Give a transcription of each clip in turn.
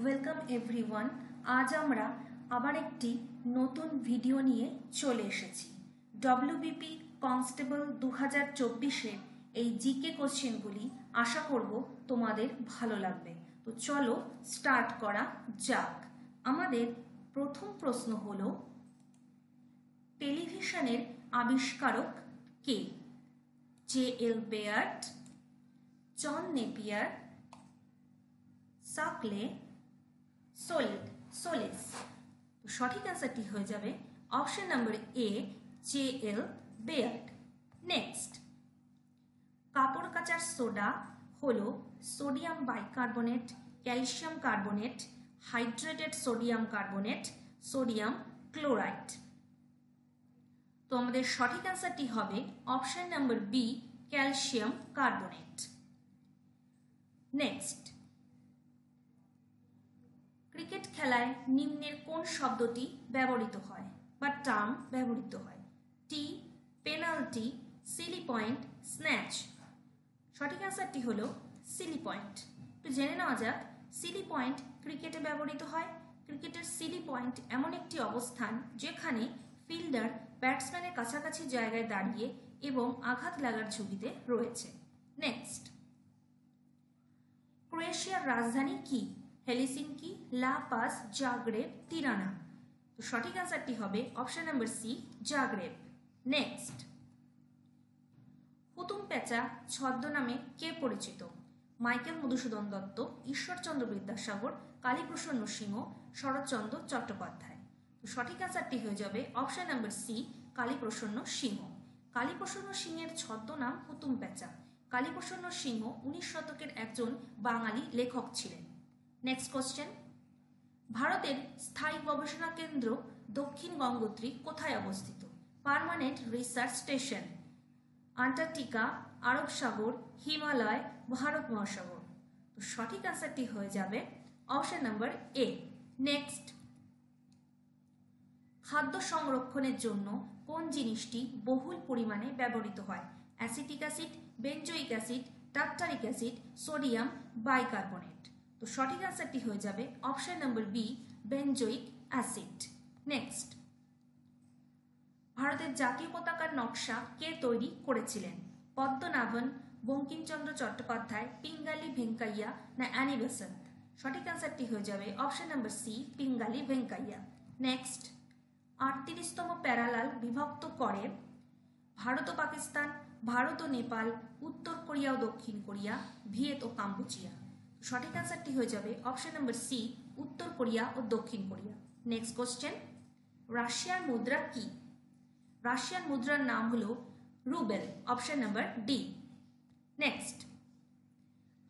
Welcome everyone. আজ আমরা আবার একটি নতুন ভিডিও নিয়ে চলে এসেছি। ডব্লিউবিপি কনস্টেবল 2024-এর এই জিকে কোশ্চেনগুলি আশা করব তোমাদের ভালো লাগবে। তো চলো স্টার্ট করা যাক। আমাদের প্রথম প্রশ্ন হলো, টেলিভিশনের আবিষ্কারক কে? জে.এল. বেয়ার্ড, জন নেপিয়ার, সাকলে, সোলেস। তো সঠিক অ্যান্সারটি হয়ে যাবে option number A, J L. Baird. Next, কাপড় কাচার সোডা হলো sodium bicarbonate, calcium carbonate, hydrated sodium carbonate, sodium chloride. তো আমাদের সঠিক অ্যান্সারটি হবে option number B, calcium carbonate. Next, cricket খেলায় নিম্নের কোন শব্দটি ব্যবহৃত হয় বা টার্ম ব্যবহৃত হয়? টি, পেনাল্টি, সিলি পয়েন্ট, স্ন্যাচ। সঠিক অ্যান্সারটি হলো সিলি পয়েন্ট। একটু জেনে নেওয়া যাক, সিলি পয়েন্ট ক্রিকেটে ব্যবহৃত হয়। ক্রিকেটের সিলি পয়েন্ট এমন একটি অবস্থান যেখানে ফিল্ডার ব্যাটসম্যানের কাছাকাছি জায়গায় দাঁড়িয়ে এবং আঘাত লাগার ঝুঁকিতে রয়েছে। নেক্সট, ক্রোয়েশিয়ার রাজধানী কি? হেলসিঙ্কি, লা পাজ, জাগ্রেব, তিরানা। তো সঠিক অ্যান্সারটি হবে option number C, Zagreb. Next, হুতুম প্যাঁচা ছদ্মনামে কে পরিচিত? মাইকেল মধুসূদন দত্ত, ঈশ্বরচন্দ্র বিদ্যাসাগর, কালীপ্রসন্ন সিংহ, শরৎচন্দ্র চট্টোপাধ্যায়। তো সঠিক অ্যান্সারটি হয়ে যাবে option number C, Kaliprasanna Singha. Kaliprasanna সিংহের ছদ্মনাম হুতুম প্যাঁচা। কালীপ্রসন্ন সিংহ 19 শতকের একজন বাঙালি লেখক ছিলেন। নেক্সট কোশ্চেন, ভারতের স্থায়ী গবেষণা কেন্দ্র দক্ষিণ গঙ্গোত্রী কোথায় অবস্থিত? পার্মানেন্ট রিসার্চ স্টেশন, আন্টার্কটিকা, আরব সাগর, হিমালয়, ভারত মহাসাগর। তো সঠিক অ্যান্সারটি হয়ে যাবে অপশন নাম্বার এ। নেক্সট, খাদ্য সংরক্ষণের জন্য কোন জিনিসটি বহুল পরিমাণে ব্যবহৃত হয়? Acetic acid, benzoic acid, tartaric acid, sodium bicarbonate. তো সঠিক অ্যান্সারটি হয়ে যাবে option number B, benzoic acid. Next, ভারতের জাতীয় পতাকার নকশা কে তৈরি করেছিলেন? পদ্মনাভন, বঙ্কিমচন্দ্র চট্টোপাধ্যায়, পিঙ্গালি ভেঙ্কাইয়া না অ্যানি বেসান্ত? সঠিক অ্যান্সারটি হয়ে যাবে option number C, Pingali Venkayya. Next, 38তম প্যারালাল বিভক্ত করে ভারত ও পাকিস্তান, ভারত ও নেপাল, উত্তর কোরিয়া ও দক্ষিণ কোরিয়া, ভিয়েত ও কাম্বোজিয়া। সঠিক অ্যান্সারটি হয়ে যাবে অপশন নাম্বার সি, উত্তর কোরিয়া ও দক্ষিণ কোরিয়া। নেক্সট কোশ্চেন, রাশিয়ার মুদ্রা কি? রাশিয়ান মুদ্রার নাম হলো Rubel. Option number D. Next,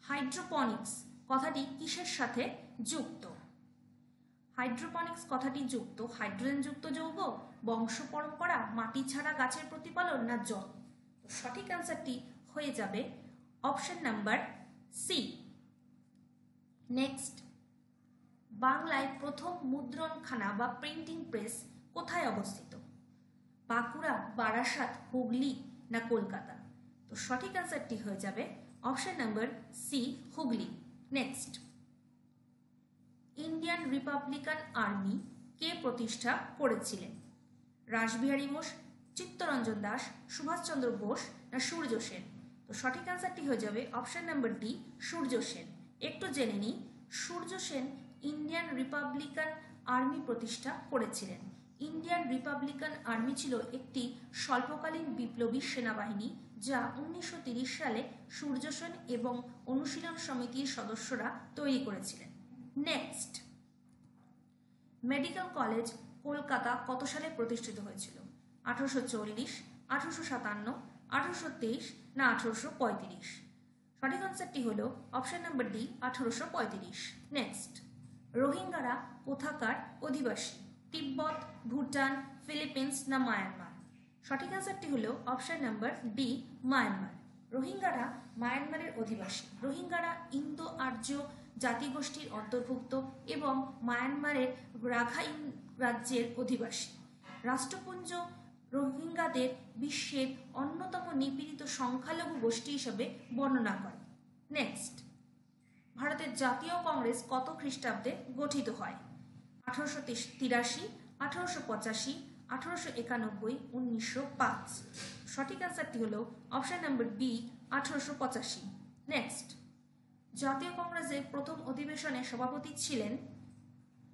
hydroponics কথাটি কিসের সাথে যুক্ত? হাইড্রোপনিক্স কথাটি যুক্ত হাইড্রোজেনযুক্ত যৌগ, বংশ পরম্পরা, মাটি ছাড়া গাছের প্রতিপালন না জল? সঠিক অ্যান্সারটি হয়ে যাবে অপশন নাম্বার সি। নেক্সট, বাংলায় প্রথম মুদ্রণখানা বা প্রিন্টিং প্রেস কোথায় অবস্থিত? বাঁকুড়া, বারাসাত, হুগলি না কলকাতা? তো সঠিক অ্যান্সারটি হয়ে যাবে option number C, Hooghly. Next, Indian Republican Army কে প্রতিষ্ঠা করেছিলেন? রাসবিহারী বোস, চিত্তরঞ্জন দাস, সুভাষচন্দ্র বোস না সূর্য সেন? তো সঠিক অ্যান্সারটি হয়ে যাবে option number D, Surya Sen. একটু জেনে নিই, Surya Sen Indian Republican army প্রতিষ্ঠা করেছিলেন। ইন্ডিয়ান রিপাবলিকান আর্মি ছিল একটি স্বল্পকালীন বিপ্লবী সেনাবাহিনী যা 1930 সালে সূর্য সেন এবং অনুশীলন সমিতির সদস্যরা তৈরি করেছিলেন। নেক্সট, মেডিকেল কলেজ কলকাতা কত সালে প্রতিষ্ঠিত হয়েছিল? 1840, 1857, 1823 না 1835? সঠিক আনসারটি হলো অপশন নাম্বার ডি, 1835। নেক্সট, রোহিঙ্গারা কোথাকার অধিবাসী? তিব্বত, ভুটান, ফিলিপিন্স না মায়ানমার? সঠিক আনসারটি হলো অপশন নাম্বার ডি, মায়ানমার। রোহিঙ্গারা মায়ানমারের অধিবাসী। রোহিঙ্গারা ইন্দো আর্য জাতিগোষ্ঠীর অন্তর্ভুক্ত এবং মায়ানমারের রাখাইন রাজ্যের অধিবাসী। রাষ্ট্রপুঞ্জ রোহিঙ্গাদের বিশ্বের অন্যতম নিপীড়িত সংখ্যালঘু গোষ্ঠী হিসেবে বর্ণনা করে। নেক্সট, ভারতের জাতীয় কংগ্রেস কত খ্রিস্টাব্দে গঠিত হয়? 1883, 1885, 1891, 1905। সঠিক অ্যান্সারটি হলো অপশন নাম্বার বি, 1885। নেক্সট, জাতীয় কংগ্রেসের প্রথম অধিবেশনে সভাপতি ছিলেন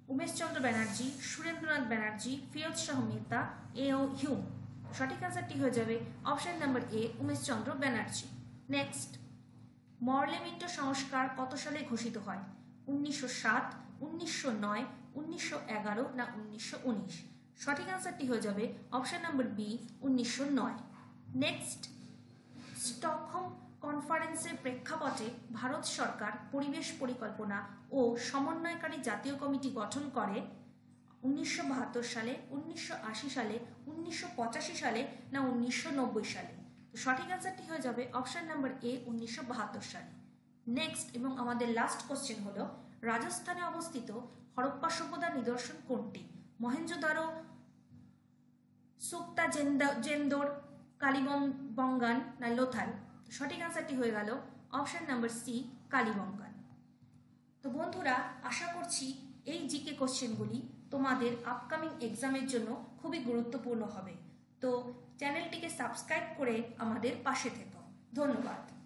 উমেশচন্দ্র ব্যানার্জি, সুরেন্দ্রনাথ ব্যানার্জি, ফিরোজ শাহ মেহতা, এ.ও. হিউম। সঠিক অ্যান্সারটি হয়ে যাবে option number A, Umeshchandra Banerjee. Next, Morley Minto সংস্কার কত সালে ঘোষিত হয়? 1907, 1909, 1911 না 1919? সঠিক অ্যান্সারটি হয়ে যাবে option number B, 1909। Next, Stockholm কনফারেন্সের প্রেক্ষাপটে ভারত সরকার পরিবেশ পরিকল্পনা ও সমন্বয়কারী জাতীয় কমিটি গঠন করে 1972 সালে, 1980 সালে, 1985 সালে না 1990 সালে? সঠিক অ্যান্সারটি হয়ে যাবে অপশন নাম্বার এ, 1972 সালে। নেক্সট এবং আমাদের লাস্ট কোশ্চেন হলো, রাজস্থানে অবস্থিত হরপ্পা সভ্যতার নিদর্শন কোনটি? মহেঞ্জোদারো, সুক্তা জেন্দোর, কালিবঙ্গান না লোথাল? সঠিক অ্যান্সারটি হয়ে গেল অপশন নাম্বার সি, কালিবঙ্গান। তো বন্ধুরা, আশা করছি এই জিকে কোশ্চেনগুলি তোমাদের আপকামিং এক্সামের জন্য খুবই গুরুত্বপূর্ণ হবে। তো চ্যানেলটিকে সাবস্ক্রাইব করে আমাদের পাশে থেকো। ধন্যবাদ।